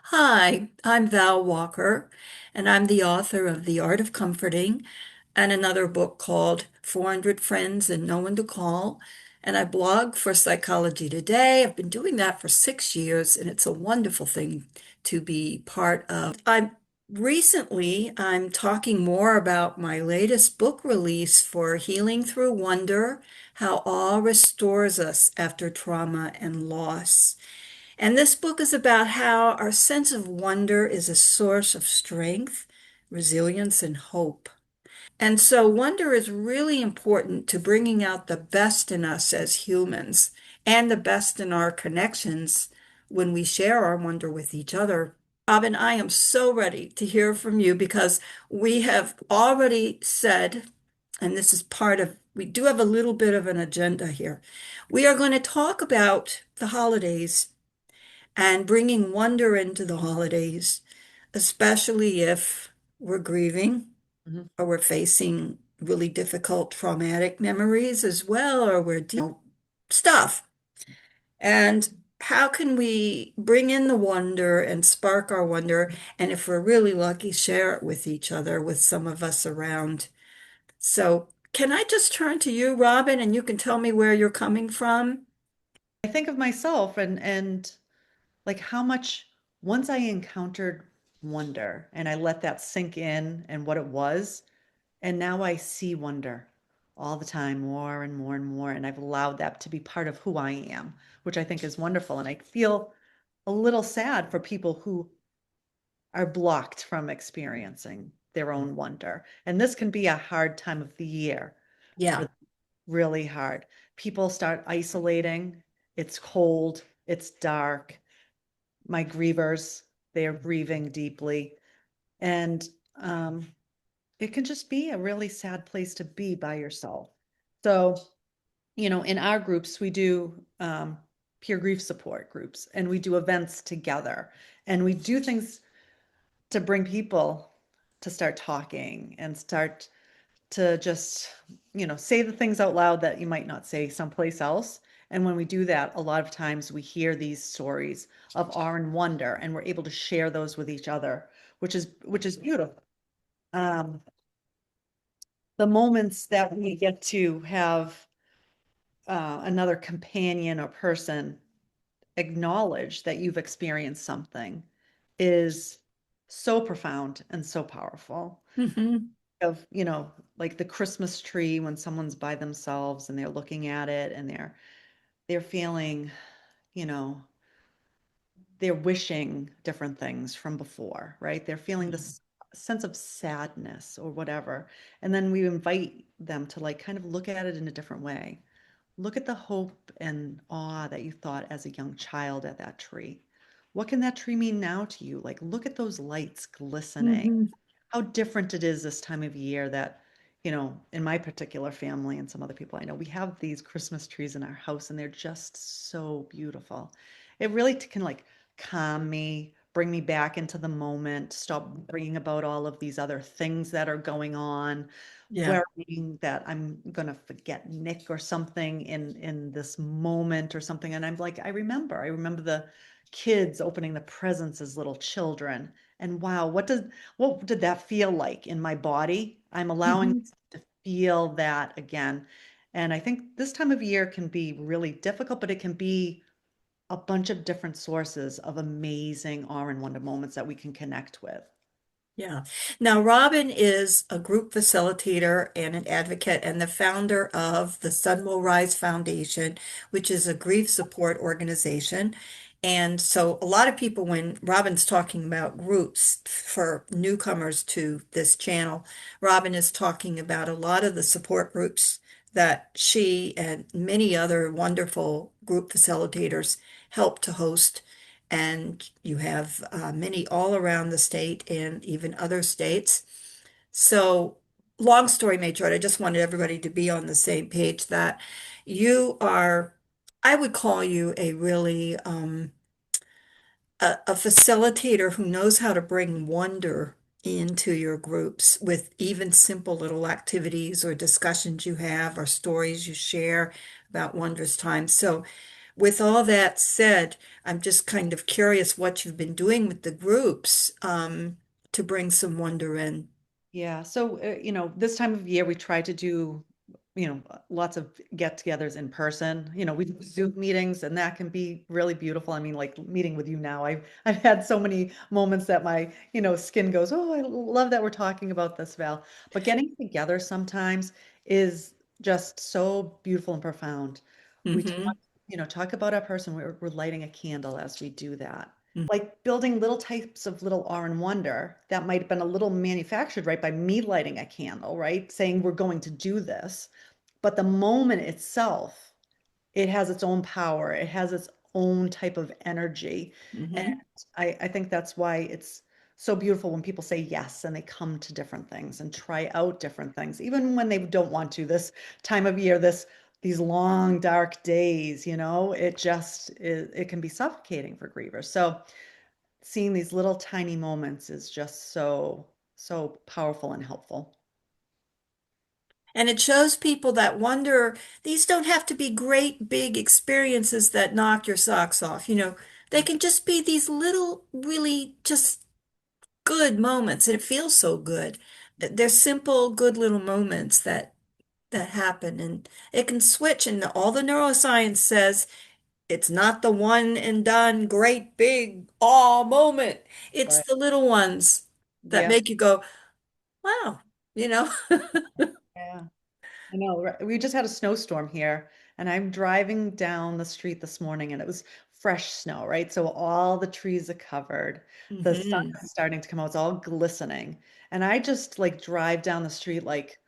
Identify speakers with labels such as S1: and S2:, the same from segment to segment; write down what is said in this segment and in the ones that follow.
S1: Hi, I'm Val Walker, and I'm the author of The Art of Comforting and another book called 400 Friends and No One to Call. And I blog for Psychology Today. I've been doing that for 6 years, and it's a wonderful thing to be part of. I'm talking more about my latest book release for Healing Through Wonder, How Awe Restores Us After Trauma and Loss. And this book is about how our sense of wonder is a source of strength, resilience, and hope. And so, wonder is really important to bringing out the best in us as humans and the best in our connections when we share our wonder with each other. Robin, I am so ready to hear from you because we have already said, and this is part of, we do have a little bit of an agenda here. We are going to talk about the holidays and bringing wonder into the holidays, especially if we're grieving
S2: Mhm.
S1: or we're facing really difficult traumatic memories as well, or we're dealing with stuff. And how can we bring in the wonder and spark our wonder? And if we're really lucky, share it with each other, with some of us around. So, can I just turn to you, Robin, and you can tell me where you're coming from?
S2: I think of myself and like how much once I encountered wonder and I let that sink in and what it was, and now I see wonder all the time, more and more and more, and I've allowed that to be part of who I am, which I think is wonderful. And I feel a little sad for people who are blocked from experiencing their own wonder. And this can be a hard time of the year for
S1: Yeah.
S2: really hard. People start isolating. It's cold, it's dark. My grievers, they are grieving deeply. And um, it can just be a really sad place to be by yourself. So, in our groups, we do peer grief support groups and we do events together and we do things to bring people to start talking and start to just, say the things out loud that you might not say someplace else. And when we do that, a lot of times we hear these stories of awe and wonder, and we're able to share those with each other, which is beautiful. Um, the moments that we get to have another companion or person acknowledge that you've experienced something is so profound and so powerful.
S1: Hmm.
S2: Of, like the Christmas tree when someone's by themselves and they're looking at it and they're feeling, you know, they're wishing different things from before, right? They're feeling this sense of sadness or whatever. And then we invite them to like kind of look at it in a different way. Look at the hope and awe that you thought as a young child at that tree. What can that tree mean now to you? Like, look at those lights glistening,
S1: Hmm.
S2: how different it is this time of year that, in my particular family and some other people I know, we have these Christmas trees in our house and they're just so beautiful. It really can like calm me, bring me back into the moment, stop bringing about all of these other things that are going on,
S1: Yeah.
S2: worrying that I'm gonna forget Nick or something in this moment or something. And I'm like, I remember the kids opening the presents as little children. And wow, what did that feel like in my body? I'm allowing
S1: Hmm.
S2: myself to feel that again. And I think this time of year can be really difficult, but it can be a bunch of different sources of amazing awe and wonder moments that we can connect with.
S1: Yeah. Now, Robin is a group facilitator and an advocate and the founder of the Sun Will Rise Foundation, which is a grief support organization. And so, a lot of people, when Robin's talking about groups for newcomers to this channel, Robin is talking about a lot of the support groups that she and many other wonderful group facilitators help to host, and you have many all around the state and even other states. So, long story made short, I just wanted everybody to be on the same page that you are, I would call you a really a facilitator who knows how to bring wonder into your groups with even simple little activities or discussions you have or stories you share about wondrous times. So, with all that said, I'm just kind of curious what you've been doing with the groups to bring some wonder in.
S2: Yeah. So, this time of year we try to do, lots of get-togethers in person. We do Zoom meetings and that can be really beautiful. I mean, like meeting with you now, I've had so many moments that my, skin goes, "Oh, I love that we're talking about this, Val." But getting together sometimes is just so beautiful and profound. We talk,
S1: Hmm.
S2: talk about our person. We're lighting a candle as we do that, like building little types of little awe and wonder that might have been a little manufactured, right, by me lighting a candle, right, saying we're going to do this. But the moment itself, it has its own power, it has its own type of energy. And
S1: Hmm.
S2: I think that's why it's so beautiful when people say yes and they come to different things and try out different things, even when they don't want to. This time of year, these long dark days, it can be suffocating for grievers. So seeing these little tiny moments is just so powerful and helpful.
S1: And it shows people that wonder, these don't have to be great big experiences that knock your socks off. They can just be these little, really just good moments, and it feels so good. They're simple, good little moments that happen, and it can switch. And all the neuroscience says it's not the one and done great big awe moment. It's
S2: Right.
S1: the little ones that
S2: Yeah.
S1: make you go, wow, you know?
S2: Yeah. I know. Right. We just had a snowstorm here, and I'm driving down the street this morning, and it was fresh snow, right? So all the trees are covered. The sun
S1: Hmm.
S2: is starting to come out. It's all glistening. And I just like drive down the street like,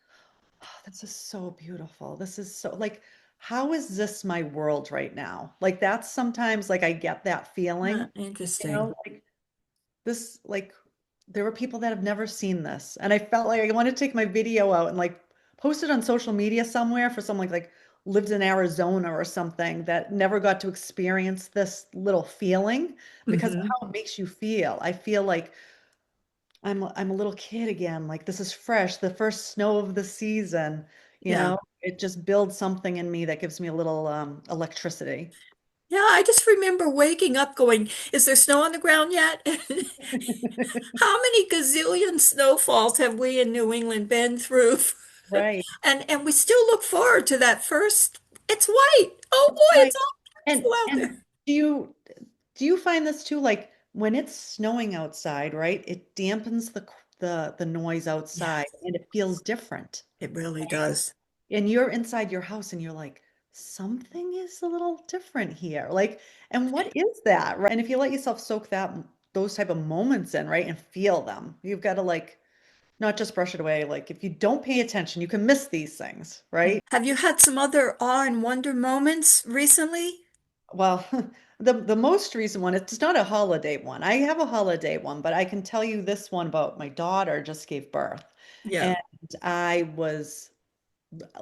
S2: oh, this is so beautiful. This is so like, how is this my world right now? Like that's sometimes like I get that feeling,
S1: Interesting.
S2: like this like there were people that have never seen this and I felt like I wanted to take my video out and like post it on social media somewhere for someone like lived in Arizona or something that never got to experience this little feeling because of
S1: Hmm.
S2: how it makes you feel. I feel like I'm a little kid again, like this is fresh, the first snow of the season,
S1: Yeah.
S2: it just builds something in me that gives me a little electricity.
S1: Yeah, I just remember waking up going, is there snow on the ground yet? How many gazillion snowfalls have we in New England been through?
S2: Right.
S1: And we still look forward to that first, it's white. Oh boy,
S2: Right.
S1: it's all
S2: And
S1: beautiful out
S2: and
S1: there.
S2: do you find this too? Like when it's snowing outside, right? It dampens the noise outside
S1: Yes,
S2: and it feels different.
S1: it really does.
S2: And you're inside your house and you're like, something is a little different here. Like, and what is that? Right. And if you let yourself soak those type of moments in, right, and feel them, you've got to like not just brush it away. Like if you don't pay attention, you can miss these things, right?
S1: Have you had some other awe and wonder moments recently?
S2: Well, the most recent one, it's not a holiday one. I have a holiday one, but I can tell you this one about my daughter just gave birth.
S1: Yeah.
S2: And I was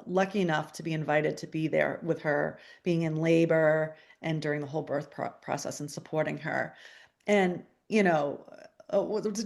S2: lucky enough to be invited to be there with her, being in labor and during the whole birth process and supporting her. And,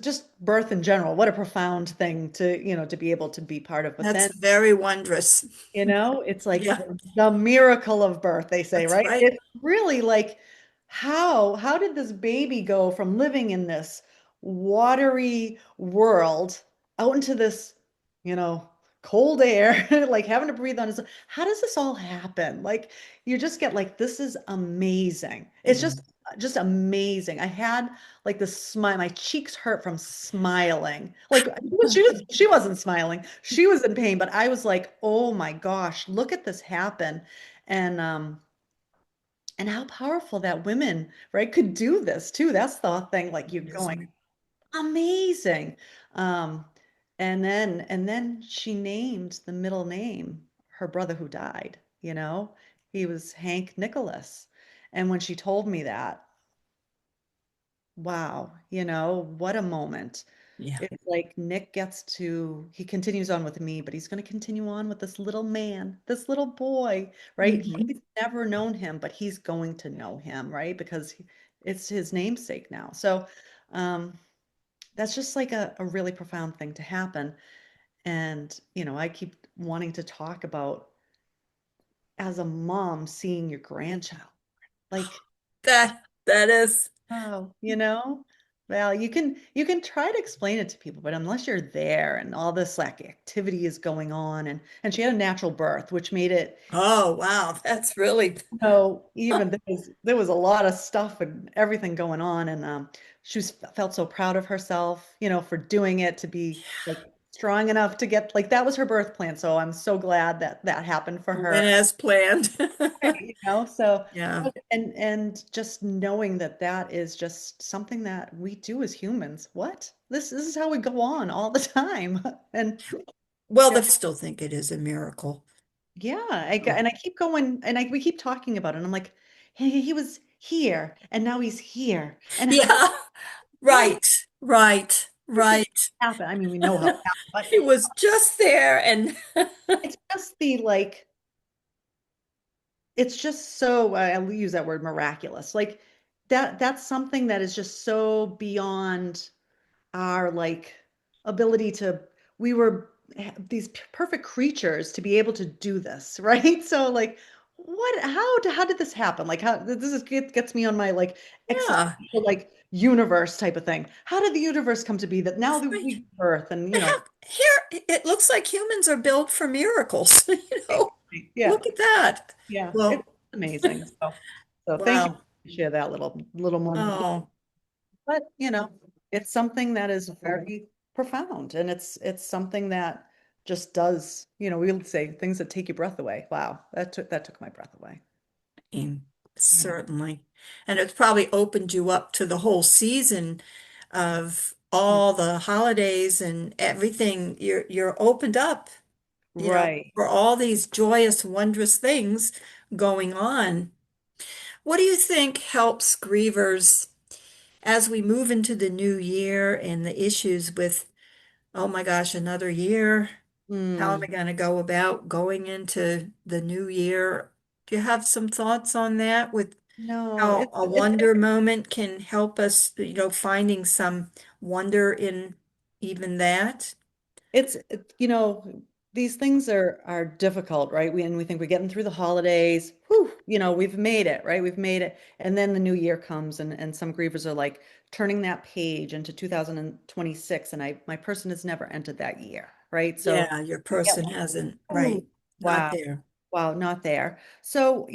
S2: just birth in general, what a profound thing to be able to be part of. But
S1: That's
S2: then
S1: very wondrous.
S2: it's like
S1: Yeah,
S2: the miracle of birth, they say,
S1: that's
S2: right?
S1: right.
S2: It's really like how did this baby go from living in this watery world out into this, you know, cold air, like having to breathe on his own. How does this all happen? Like you just get like this is amazing. It's
S1: Yeah.
S2: just amazing. I had like the smile, my cheeks hurt from smiling. Like she wasn't smiling. She was in pain, but I was like, "Oh my gosh, look at this happen." And and how powerful that women, right, could do this too. That's the thing. Like you're going,
S1: Amazing.
S2: amazing. Um, and then she named the middle name her brother who died, he was Hank Nicholas. And when she told me that, wow, what a moment.
S1: Yeah.
S2: It's like Nick he continues on with me, but he's going to continue on with this little man, this little boy, right?
S1: Hmm.
S2: He's never known him, but he's going to know him, right? Because it's his namesake now. So, um, that's just like a really profound thing to happen. And, I keep wanting to talk about as a mom seeing your grandchild. Like,
S1: That is,
S2: oh, well, you can try to explain it to people, but unless you're there and all this like activity is going on, and she had a natural birth, which made it,
S1: oh wow, that's really,
S2: even there was a lot of stuff and everything going on, and she felt so proud of herself, for doing it, to be like strong enough to get, like, that was her birth plan. So I'm so glad that that happened for her.
S1: went as planned.
S2: So,
S1: Yeah.
S2: and just knowing that that is just something that we do as humans. What? This is how we go on all the time. And
S1: Well, they still think it is a miracle.
S2: yeah,
S1: Oh.
S2: and I keep going, and we keep talking about it. And I'm like, hey, he was here and now he's here. And
S1: Yeah,
S2: how
S1: right, right,
S2: did this
S1: right.
S2: happen? I mean, we know how it happened, but
S1: He was just there and
S2: it's just the like, it's just so, I'll use that word, miraculous. Like that's something that is just so beyond our like ability to, we were these perfect creatures to be able to do this, right? So like, how did this happen? Like, how this is gets me on my like
S1: yeah,
S2: existential like universe type of thing. How did the universe come to be that now that we
S1: right.
S2: give birth and
S1: Here, it looks like humans are built for miracles.
S2: yeah,
S1: Look at that.
S2: yeah, it's
S1: Well,
S2: amazing. So thank you
S1: wow.
S2: for sharing that little moment.
S1: Oh,
S2: But, it's something that is very profound, and it's something that just does, we would say things that take your breath away. Wow, that took my breath away.
S1: mm,
S2: Yeah.
S1: certainly. And it's probably opened you up to the whole season of
S2: Mm.
S1: all the holidays and everything. You're opened up,
S2: Right.
S1: for all these joyous, wondrous things going on. What do you think helps grievers as we move into the new year and the issues with, oh my gosh, another year? How am I
S2: Mm.
S1: going to go about going into the new year? Do you have some thoughts on that with
S2: No,
S1: how a wonder moment can help us, finding some wonder in even that?
S2: these things are difficult, right? We think we're getting through the holidays. Whew, we've made it, right? We've made it. And then the new year comes, and some grievers are like turning that page into 2026, and my person has never entered that year, right? So
S1: Yeah, your
S2: we get
S1: person
S2: like,
S1: hasn't,
S2: oh,
S1: right, not
S2: wow,
S1: there.
S2: wow, not there. So,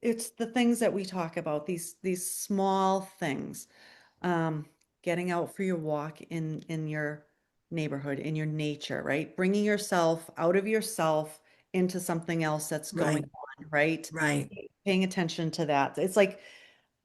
S2: it's the things that we talk about, these small things, um, getting out for your walk in your neighborhood, in your nature, right? Bringing yourself out of yourself into something else that's going
S1: Right,
S2: on, right?
S1: right.
S2: Paying attention to that. It's like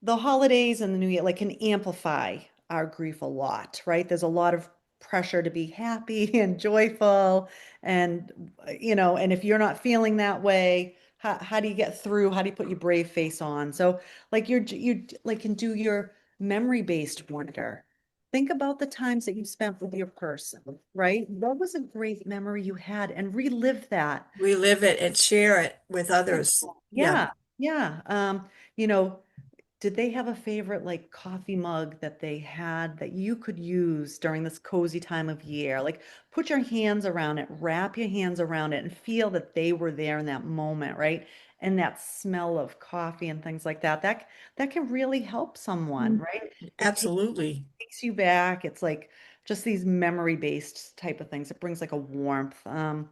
S2: the holidays and the new year like can amplify our grief a lot, right? There's a lot of pressure to be happy and joyful, and and if you're not feeling that way, how do you get through? How do you put your brave face on? So like you like can do your memory based wonder. Think about the times that you spent with your person, right? What was a great memory you had, and relive that.
S1: Relive it and share it with others. Yeah.
S2: Yeah, yeah. You know, did they have a favorite like coffee mug that they had that you could use during this cozy time of year? Like put your hands around it, wrap your hands around it, and feel that they were there in that moment, right? And that smell of coffee and things like that, that can really help someone,
S1: Mm.
S2: right? It
S1: Absolutely.
S2: takes you back. It's like just these memory-based type of things. It brings like a warmth. And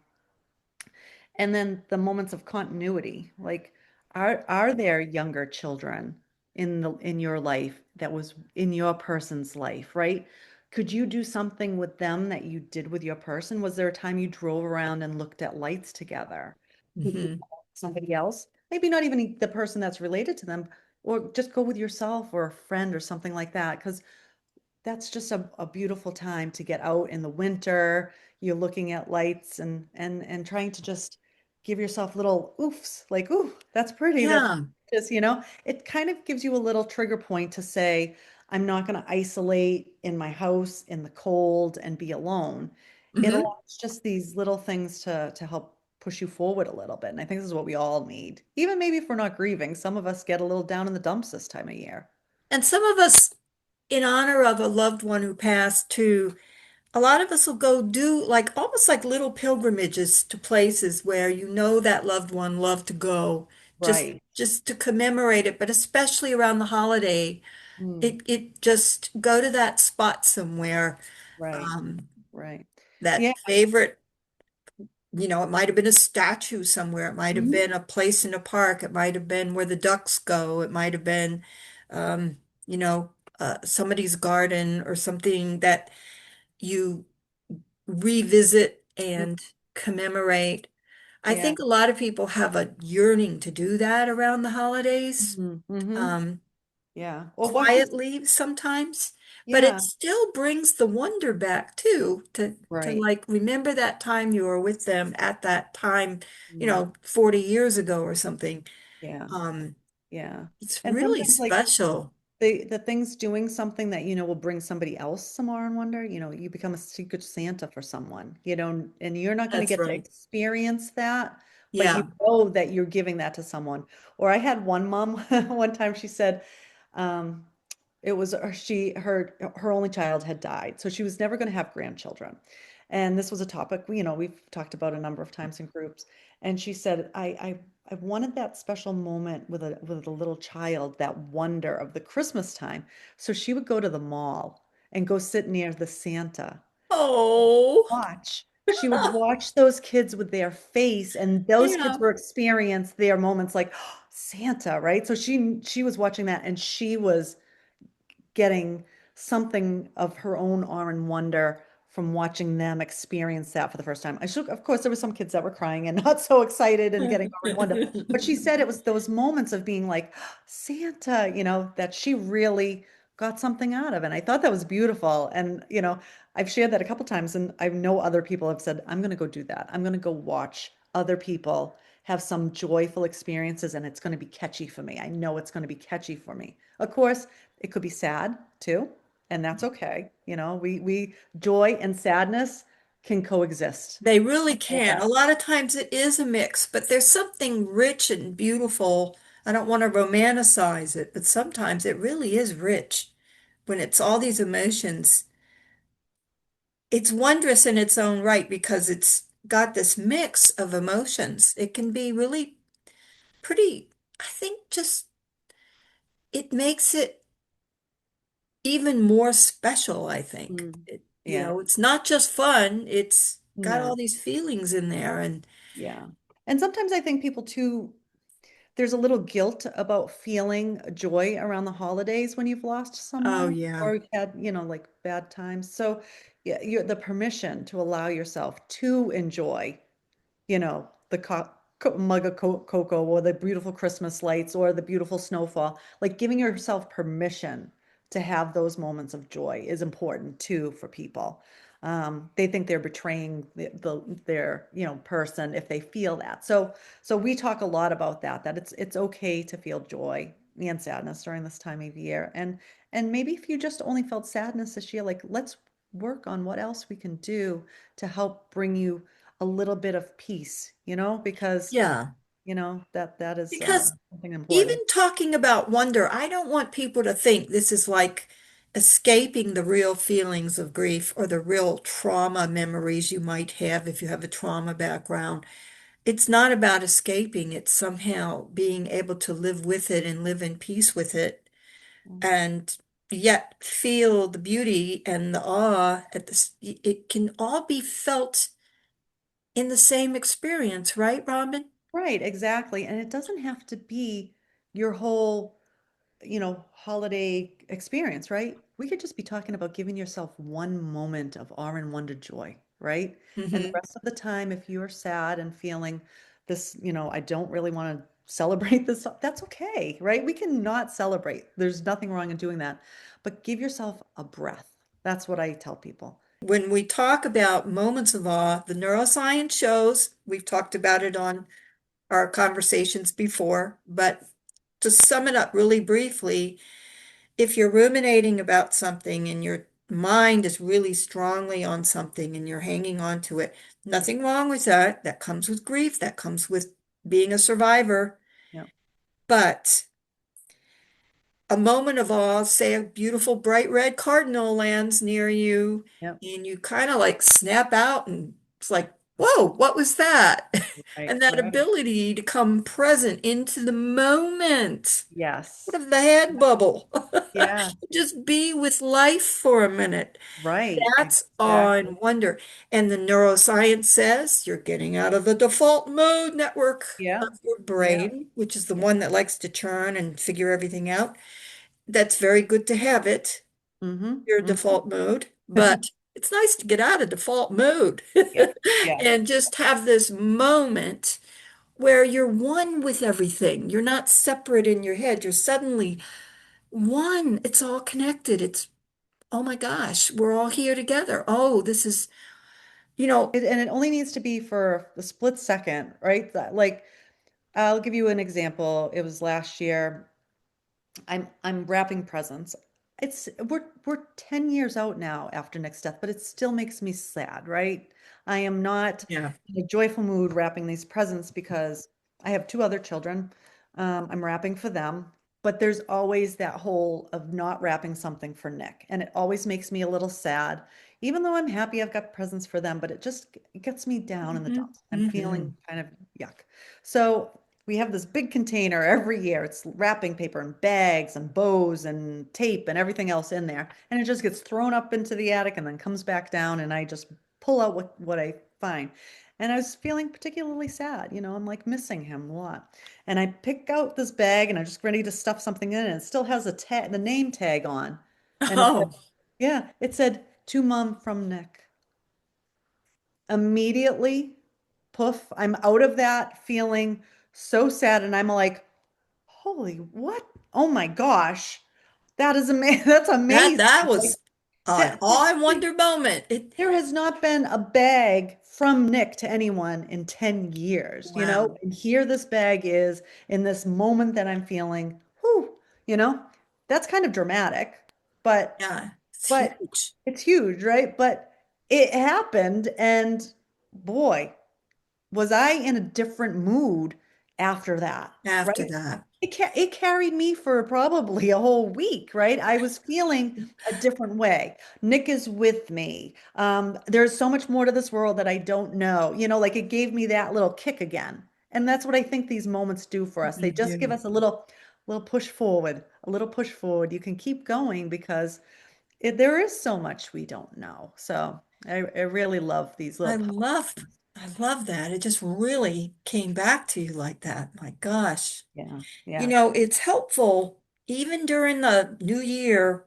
S2: then the moments of continuity, like are there younger children in your life that was in your person's life, right? Could you do something with them that you did with your person? Was there a time you drove around and looked at lights together? Could you
S1: Hmm.
S2: call somebody else? Maybe not even the person that's related to them, or just go with yourself or a friend or something like that. Because that's just a beautiful time to get out in the winter. You're looking at lights and trying to just give yourself little oofs, like, ooh, that's pretty. That's
S1: Yeah.
S2: just, it kind of gives you a little trigger point to say, I'm not going to isolate in my house in the cold and be alone. It
S1: Hmm.
S2: allows just these little things to help push you forward a little bit. And I think this is what we all need. Even maybe if we're not grieving, some of us get a little down in the dumps this time of year.
S1: And some of us, in honor of a loved one who passed too, a lot of us will go do like almost like little pilgrimages to places where that loved one loved to go
S2: Right.
S1: just to commemorate it, but especially around the holiday,
S2: Mm,
S1: it just go to that spot somewhere.
S2: right.
S1: Um,
S2: Right. Yeah.
S1: that favorite, it might have been a statue somewhere. It might have
S2: Mhm.
S1: been a place in a park. It might have been where the ducks go. It might have been, um, you know, somebody's garden or something that you revisit
S2: Mm,
S1: and commemorate. I
S2: yeah.
S1: think a lot of people have a yearning to do that around the holidays,
S2: Mm-hmm.
S1: um,
S2: Yeah. Well, watching.
S1: quietly sometimes, but it
S2: Yeah.
S1: still brings the wonder back too, to
S2: Right.
S1: like remember that time you were with them at that time,
S2: Mm,
S1: 40 years ago or something.
S2: yeah.
S1: Um,
S2: Yeah.
S1: it's
S2: And
S1: really
S2: sometimes like
S1: special.
S2: the things doing something that will bring somebody else some awe and wonder, you become a secret Santa for someone, and you're not going to
S1: That's
S2: get to
S1: right.
S2: experience that, but you
S1: Yeah.
S2: know that you're giving that to someone. Or I had one mom one time, she said, um, it was her only child had died, so she was never going to have grandchildren. And this was a topic, we've talked about a number of times in groups. And she said, I wanted that special moment with a little child, that wonder of the Christmas time. So she would go to the mall and go sit near the Santa.
S1: Oh,
S2: Watch. She would watch those kids with their face, and those kids
S1: yeah.
S2: were experience their moments like, "Oh, Santa," right? So she was watching that, and she was getting something of her own awe and wonder from watching them experience that for the first time. Of course, there were some kids that were crying and not so excited and getting awe and wonder, but she said it was those moments of being like, Santa, that she really got something out of. And I thought that was beautiful. And, I've shared that a couple times, and I know other people have said, I'm going to go do that. I'm going to go watch other people have some joyful experiences, and it's going to be catchy for me. I know it's going to be catchy for me. Of course, it could be sad too, and that's okay. We joy and sadness can coexist.
S1: They really
S2: Like
S1: can. A
S2: that.
S1: lot of times it is a mix, but there's something rich and beautiful. I don't want to romanticize it, but sometimes it really is rich when it's all these emotions. It's wondrous in its own right because it's got this mix of emotions. It can be really pretty, I think just it makes it even more special, I think.
S2: Mm. Yeah.
S1: It's not just fun, it's got all
S2: No.
S1: these feelings in there and
S2: Yeah. And sometimes I think people too, there's a little guilt about feeling joy around the holidays when you've lost
S1: oh
S2: someone
S1: yeah.
S2: or you've had, like bad times. So yeah, the permission to allow yourself to enjoy the mug of cocoa or the beautiful Christmas lights or the beautiful snowfall. Like giving yourself permission to have those moments of joy is important too for people. They think they're betraying their person if they feel that. So we talk a lot about that it's okay to feel joy and sadness during this time of year. And maybe if you just only felt sadness this year, like let's work on what else we can do to help bring you a little bit of peace, because
S1: Yeah.
S2: that is
S1: Because
S2: something
S1: even
S2: important.
S1: talking about wonder, I don't want people to think this is like escaping the real feelings of grief or the real trauma memories you might have if you have a trauma background. It's not about escaping, it's somehow being able to live with it and live in peace with it and yet feel the beauty and the awe at this. It can all be felt in the same experience, right, Robin?
S2: Right, exactly. And it doesn't have to be your whole holiday experience, right? We could just be talking about giving yourself one moment of awe and wonder joy, right? And the
S1: Hmm.
S2: rest of the time, if you're sad and feeling this, I don't really want to celebrate this, that's okay, right? We can not celebrate. There's nothing wrong in doing that, but give yourself a breath. That's what I tell people.
S1: When we talk about moments of awe, the neuroscience shows, we've talked about it on our conversations before, but to sum it up really briefly, if you're ruminating about something and your mind is really strongly on something and you're hanging on to it, nothing wrong with that. That comes with grief, that comes with being a survivor.
S2: Yeah,
S1: But a moment of awe, say a beautiful bright red cardinal lands near you,
S2: yeah,
S1: and you kind of like snap out and it's like whoa, what was that?
S2: Right,
S1: And that
S2: right.
S1: ability to come present into the moment.
S2: Yes.
S1: What if the head bubble?
S2: Yeah,
S1: Just be with life for a minute.
S2: right.
S1: That's
S2: Exactly.
S1: on wonder. And the neuroscience says you're getting out of the default mode network
S2: Yeah.
S1: of your
S2: Yeah.
S1: brain, which is the
S2: Yeah.
S1: one that likes to churn and figure everything out. That's very good to have it,
S2: Mm-hmm.
S1: your
S2: Mm-hmm.
S1: default mode, but it's nice to get out of default mode
S2: Yeah. Yeah.
S1: and just have this moment where you're one with everything. You're not separate in your head. You're suddenly one. It's all connected. It's, oh my gosh, we're all here together. Oh, this is, you know,
S2: And it only needs to be for a split second, right? Like, I'll give you an example. It was last year. I'm wrapping presents. We're 10 years out now after Nick's death, but it still makes me sad, right? I am not
S1: yeah.
S2: in a joyful mood wrapping these presents because I have two other children. I'm wrapping for them, but there's always that hole of not wrapping something for Nick, and it always makes me a little sad, even though I'm happy I've got presents for them, but it gets me down in the
S1: Hmm.
S2: dumps. I'm
S1: Hmm.
S2: feeling kind of yuck. So we have this big container every year. It's wrapping paper and bags and bows and tape and everything else in there. And it just gets thrown up into the attic and then comes back down. And I just pull out what I find. And I was feeling particularly sad. I'm like missing him a lot. And I pick out this bag and I'm just ready to stuff something in. And it still has the name tag on. And it said,
S1: Oh,
S2: yeah, it said to mom from Nick. Immediately, poof, I'm out of that feeling so sad. And I'm like, holy, what? Oh my gosh. That is amazing. That's
S1: that
S2: amazing.
S1: that
S2: Like
S1: was an
S2: that,
S1: awe and wonder moment. It,
S2: there has not been a bag from Nick to anyone in 10 years,
S1: wow.
S2: and here this bag is in this moment that I'm feeling, whew, you know, that's kind of dramatic, but
S1: Yeah, it's
S2: but
S1: huge
S2: it's huge, right? But it happened, and boy, was I in a different mood after that,
S1: after
S2: right?
S1: that.
S2: It carried me for probably a whole week, right? I was feeling a different way. Nick is with me. There's so much more to this world that I don't know. Like it gave me that little kick again. And that's what I think these moments do for us. They
S1: They
S2: just give
S1: do.
S2: us a little push forward, a little push forward. You can keep going because there is so much we don't know. So I really love these
S1: I
S2: little power.
S1: love, I love that. It just really came back to you like that. My gosh.
S2: Yeah,
S1: You
S2: yeah.
S1: know, it's helpful even during the new year.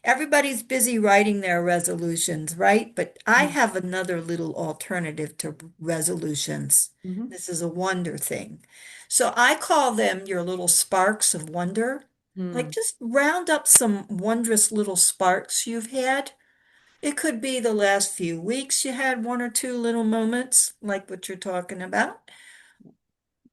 S1: Everybody's busy writing their resolutions, right? But I have another little alternative to resolutions.
S2: Mm-hmm.
S1: This is a wonder thing. So I call them your little sparks of wonder. Like
S2: Mm,
S1: just round up some wondrous little sparks you've had. It could be the last few weeks you had one or two little moments, like what you're talking about,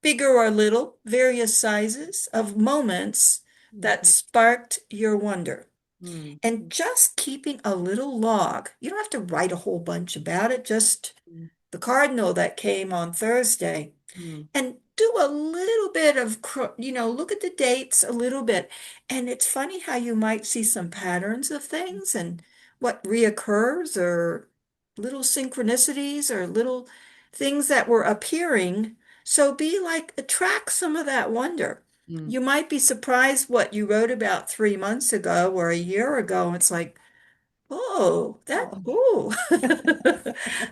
S1: bigger or little, various sizes of moments that
S2: mhm,
S1: sparked your wonder.
S2: mm,
S1: And just keeping a little log. You don't have to write a whole bunch about it, just
S2: mm,
S1: the cardinal that came on Thursday.
S2: mm,
S1: And do a little bit of, look at the dates a little bit. And it's funny how you might see some patterns of things and what reoccurs or little synchronicities or little things that were appearing. So be like, attract some of that wonder.
S2: mm.
S1: You might be surprised what you wrote about 3 months ago or a year ago. It's like, oh,
S2: Oh.
S1: oh.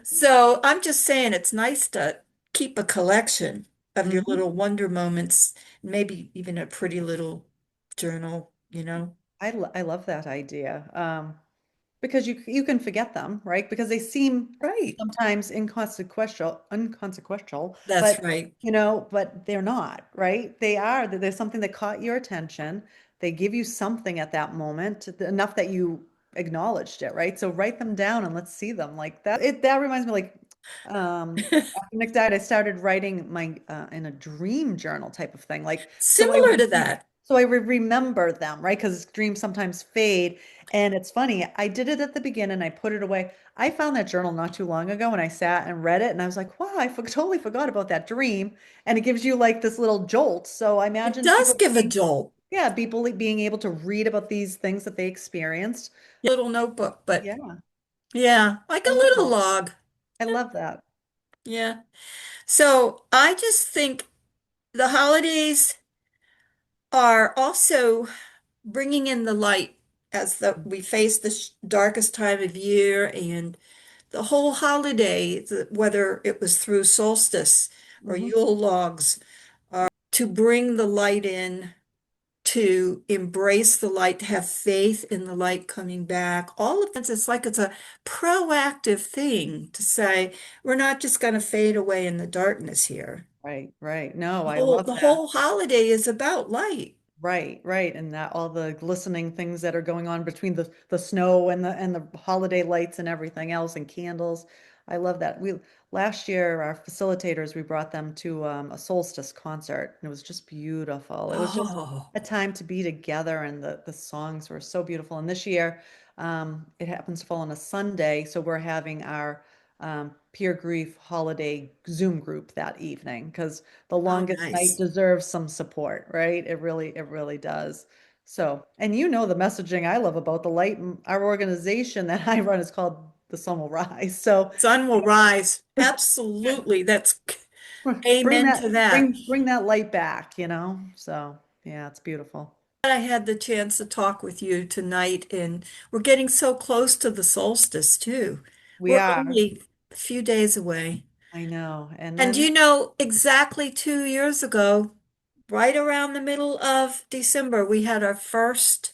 S1: So I'm just saying it's nice to keep a collection of your
S2: Mhm.
S1: little wonder moments, maybe even a pretty little journal.
S2: I love that idea. Because you can forget them, right? Because they seem
S1: Right.
S2: sometimes inconsequential,
S1: That's
S2: but
S1: right.
S2: but they're not, right? They are. There's something that caught your attention. They give you something at that moment, enough that you acknowledged it, right? So write them down and let's see them. Like that reminds me like after Nick died, I started writing my in a dream journal type of thing. Like
S1: Similar to that.
S2: so I would remember them, right? Because dreams sometimes fade. And it's funny, I did it at the beginning, I put it away. I found that journal not too long ago and I sat and read it and I was like, wow, totally forgot about that dream. And it gives you like this little jolt. So I
S1: It
S2: imagine
S1: does
S2: people
S1: give a
S2: being,
S1: jolt.
S2: yeah, people being able to read about these things that they experienced.
S1: Little notebook, but
S2: Yeah,
S1: yeah, like
S2: I
S1: a
S2: love
S1: little
S2: that.
S1: log.
S2: I love that.
S1: Yeah. So I just think the holidays are also bringing in the light as we face the darkest time of year, and the whole holiday, whether it was through solstice or
S2: Mhm.
S1: Yule logs, to bring the light in, to embrace the light, to have faith in the light coming back. All of this, it's like it's a proactive thing to say, we're not just going to fade away in the darkness here.
S2: Right, right. No,
S1: The
S2: I
S1: whole,
S2: love
S1: the
S2: that.
S1: whole holiday is about light.
S2: Right, right. And that all the glistening things that are going on between the snow and the holiday lights and everything else and candles. I love that. We last year our facilitators we brought them to a solstice concert and it was just beautiful. It was just
S1: Oh,
S2: a time to be together and the songs were so beautiful. And this year it happens to fall on a Sunday, so we're having our peer grief holiday Zoom group that evening because the
S1: oh,
S2: longest night
S1: nice.
S2: deserves some support, right? It really does. So, and you know the messaging I love about the light, our organization that I run is called The Sun Will Rise. So,
S1: Sun will rise. Absolutely. That's
S2: bring
S1: amen
S2: that
S1: to that.
S2: bring that light back, you know? So, yeah, it's beautiful.
S1: I had the chance to talk with you tonight, and we're getting so close to the solstice too.
S2: We
S1: We're
S2: are.
S1: only a few days away.
S2: I know. And
S1: And
S2: then,
S1: you know, exactly 2 years ago, right around the middle of December, we had our first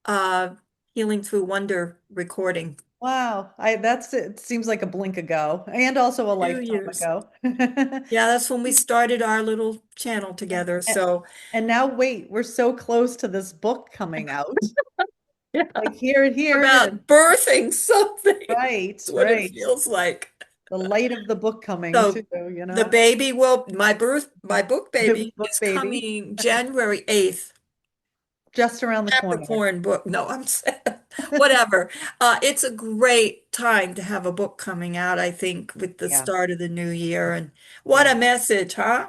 S1: uh, Healing Through Wonder recording.
S2: wow, it seems like a blink ago and also a
S1: 2
S2: lifetime
S1: years.
S2: ago.
S1: Yeah, that's when we started our little channel together.
S2: And,
S1: So,
S2: and now wait, we're so close to this book coming out.
S1: yeah,
S2: Like here it is.
S1: about birthing something.
S2: Right,
S1: That's what it
S2: right.
S1: feels like.
S2: The light of the book coming too,
S1: So
S2: you
S1: the
S2: know,
S1: baby will, my book
S2: the
S1: baby
S2: book
S1: is
S2: baby
S1: coming January 8th.
S2: just around the corner.
S1: Capricorn book. No, I'm saying, whatever. It's a great time to have a book coming out, I think, with the
S2: Yeah,
S1: start of the new year. And what
S2: yeah,
S1: a message, huh?